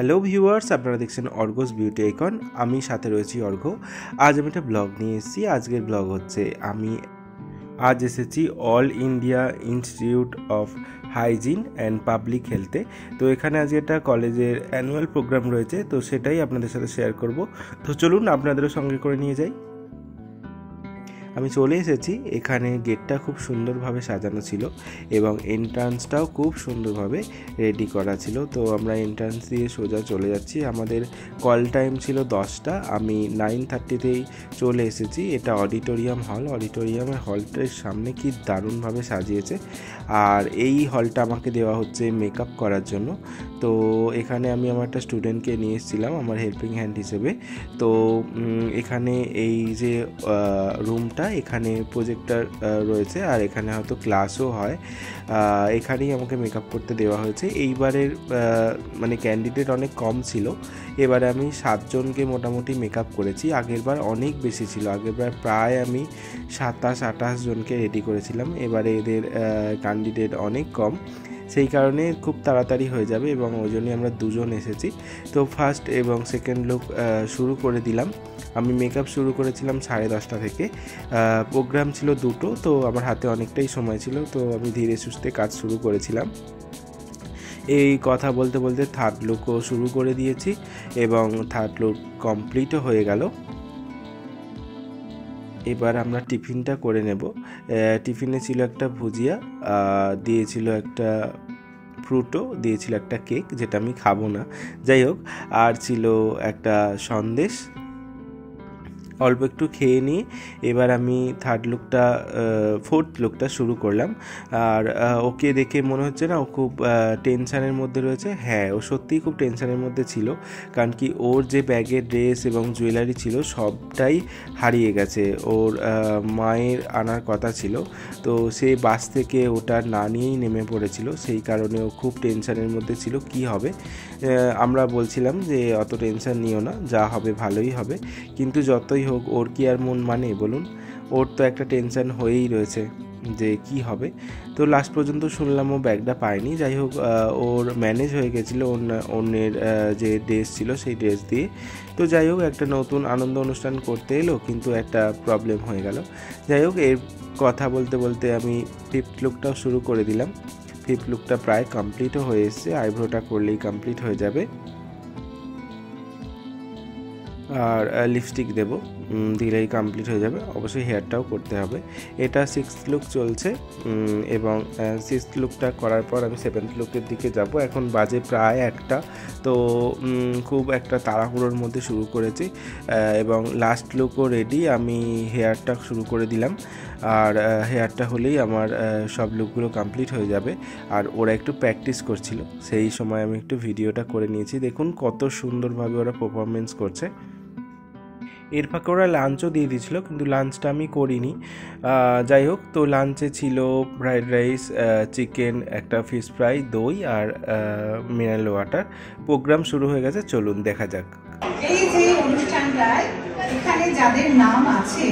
Hello viewers, আপনারা দেখছেন Argus beauty icon. আমি সাথে রয়েছি অর্ঘ। আজ আমি একটা ব্লগ নিয়ে এসেছি। আজকের ব্লগ হচ্ছে আমি আজ এসেছি All India Institute of Hygiene and Public হেলথে। তো এখানে আজকে একটা কলেজের অ্যানুয়াল প্রোগ্রাম রয়েছে, তো সেটাই আপনাদের সাথে শেয়ার করব। তো চলুন আপনাদেরও সঙ্গে করে নিয়ে যাই। আমি চলে এসেছি। এখানে গেটটা খুব সুন্দরভাবে সাজানো ছিল এবং এন্ট্রান্সটাও খুব সুন্দরভাবে রেডি করা ছিল। তো আমরা এন্ট্রান্স দিয়ে সোজা চলে যাচ্ছি। আমাদের কল টাইম ছিল 10টা, আমি 9:30তেই চলে এসেছি। এটা অডিটোরিয়াম হল। অডিটোরিয়ামের হলটার সামনে কি দারুণভাবে সাজিয়েছে। আর এই হলটা আমাকে দেওয়া হচ্ছে মেকআপ করার জন্য। তো এখানে আমি আমার একটা স্টুডেন্টকে নিয়ে এসেছিলাম আমার হেল্পিং হ্যান্ড হিসেবে। তো এখানে এই যে রুমটা, এখানে প্রজেক্টর রয়েছে আর এখানে হয়তো ক্লাসও হয়। এখানেই আমাকে মেকআপ করতে দেওয়া হয়েছে। এইবারের মানে ক্যান্ডিডেট অনেক কম ছিল। এবারে আমি 7 জনকে মোটামুটি মেকআপ করেছি। আগেরবার অনেক বেশি ছিল, আগেরবার প্রায় আমি 27-28 জনকে রেডি করেছিলাম। এবারে এদের ক্যান্ডিডেট অনেক কম, সেই কারণে খুব তাড়াতাড়ি হয়ে যাবে এবং ওই জন্যই আমরা 2 জন এসেছি। তো ফার্স্ট এবং সেকেন্ড লুক শুরু করে দিলাম। আমি মেকআপ শুরু করেছিলাম 10:30 থেকে। প্রোগ্রাম ছিল 2টো, তো আমার হাতে অনেকটাই সময় ছিল, তো আমি ধীরে সুস্থে কাজ শুরু করেছিলাম। এই কথা বলতে বলতে থার্ড লুকও শুরু করে দিয়েছি এবং থার্ড লুক কমপ্লিটও হয়ে গেল। এবার আমরা টিফিনটা করে নেব। টিফিনে ছিল একটা ভুজিয়া, দিয়েছিল একটা ফ্রুটও, দিয়েছিল একটা কেক যেটা আমি খাবো না, যাই হোক, আর ছিল একটা সন্দেশ। অল্প একটু খেয়ে নিয়ে এবার আমি ফোর্থ লুকটা শুরু করলাম। আর ওকে দেখে মনে হচ্ছে না ও খুব টেনশানের মধ্যে রয়েছে। হ্যাঁ, ও সত্যিই খুব টেনশানের মধ্যে ছিল, কারণ কি ওর যে ব্যাগে ড্রেস এবং জুয়েলারি ছিল সবটাই হারিয়ে গেছে। ওর মায়ের আনার কথা ছিল, তো সে বাস থেকে ওটা না নিয়েই নেমে পড়েছিল, সেই কারণে ও খুব টেনশানের মধ্যে ছিল কি হবে। আমরা বলছিলাম যে অত টেনশান নিও না, যা হবে ভালোই হবে। কিন্তু যতই হোক ওর কি আর মন মানে বলুন, ওর তো একটা টেনশান হয়েই রয়েছে যে কি হবে। তো লাস্ট পর্যন্ত শুনলাম ও ব্যাগটা পায়নি। যাই হোক, ওর ম্যানেজ হয়ে গেছিলো অন্যের যে ড্রেস ছিল সেই ড্রেস দিয়ে। তো যাই হোক, একটা নতুন আনন্দ অনুষ্ঠান করতে এলো, কিন্তু একটা প্রবলেম হয়ে গেল। যাই হোক, এর কথা বলতে বলতে আমি ফিফথ লুকটাও শুরু করে দিলাম। ফিফথ লুকটা প্রায় কমপ্লিটও হয়ে এসছে, আইব্রোটা করলেই কমপ্লিট হয়ে যাবে। আর লিপস্টিক দেবো, দিলেই কমপ্লিট হয়ে যাবে। অবশ্যই হেয়ারটাও করতে হবে। এটা 6th লুক চলছে এবং 6th লুকটা করার পর আমি 7th লুকের দিকে যাব। এখন বাজে প্রায় 1টা, তো খুব একটা তাড়াহুড়োর মধ্যে শুরু করেছি এবং লাস্ট লুকও রেডি। আমি হেয়ারটা শুরু করে দিলাম, আর হেয়ারটা হলেই আমার সব লুকগুলো কমপ্লিট হয়ে যাবে। আর ওরা একটু প্র্যাকটিস করছিল, সেই সময় আমি একটু ভিডিওটা করে নিয়েছি। দেখুন কত সুন্দরভাবে ওরা পারফরমেন্স করছে। এর ফাঁকে ওরা লাঞ্চও দিয়ে দিয়েছিল, কিন্তু লাঞ্চটা আমি করিনি। যাই হোক, তো লাঞ্চে ছিল ফ্রাইড রাইস, চিকেন, একটা ফিশ ফ্রাই, দই আর মিনারেল ওয়াটার। প্রোগ্রাম শুরু হয়ে গেছে, চলুন দেখা যাক। এই যে অনুষ্ঠানটায় এখানে যাদের নাম আছে,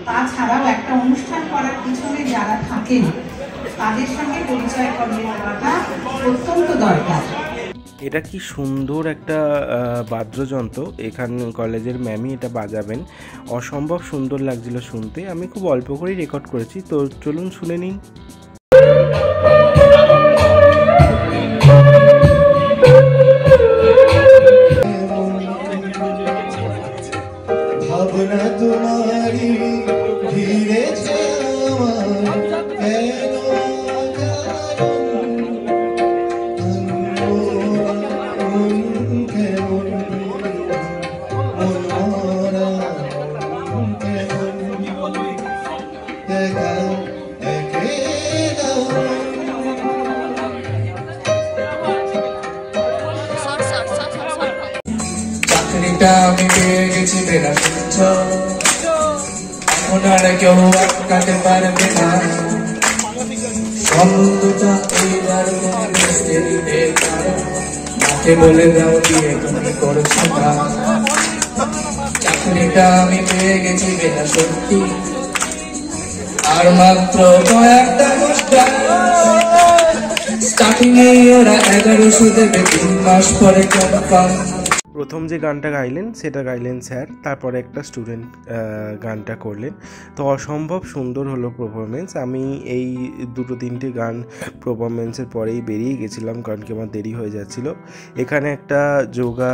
তাছাড়াও একটা অনুষ্ঠান করার পিছনে যারা থাকেন তাদের সঙ্গে পরিচয় করিয়ে দেওয়াটা অত্যন্ত দরকার। এটা কি সুন্দর একটা বাদ্যযন্ত্র, এখানে কলেজের ম্যামই এটা বাজাবেন। অসম্ভব সুন্দর লাগছিল শুনতে। আমি খুব অল্প করেই রেকর্ড করেছি, তো চলুন শুনে নিন। ভাবনা তোমারি ঘিরেছে আমার, কেন আমি পেয়ে গেছি বেলা শুনছ, এখন আর কেউ আটকাতে পারবে না। শব্দটা এইবার মাকে বলে দাও দিয়ে তুমি করছো না। চাকরিটা আমি পেয়ে গেছি বেলা সত্যি, আর মাত্র কয়েকটা স্টার্টিং এ ওরা 1100 দেবে 3 মাস পরে কনফার্ম। প্রথম যে গানটা গাইলেন সেটা গাইলেন স্যার, তারপরে একটা স্টুডেন্ট গানটা করলেন। তো অসম্ভব সুন্দর হলো পারফরমেন্স। আমি এই 2-3টে গান পারফরমেন্সের পরেই বেরিয়ে গেছিলাম, কারণ কি আমার দেরি হয়ে যাচ্ছিলো। এখানে একটা যোগা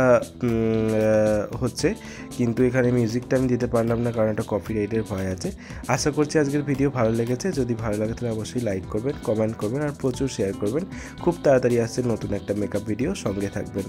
হচ্ছে, কিন্তু এখানে মিউজিকটা আমি দিতে পারলাম না, কারণ একটা কপিরাইটের ভয় আছে। আশা করছি আজকের ভিডিও ভালো লেগেছে। যদি ভালো লাগে তাহলে অবশ্যই লাইক করবেন, কমেন্ট করবেন আর প্রচুর শেয়ার করবেন। খুব তাড়াতাড়ি আসছে নতুন একটা মেকআপ ভিডিও, সঙ্গে থাকবেন।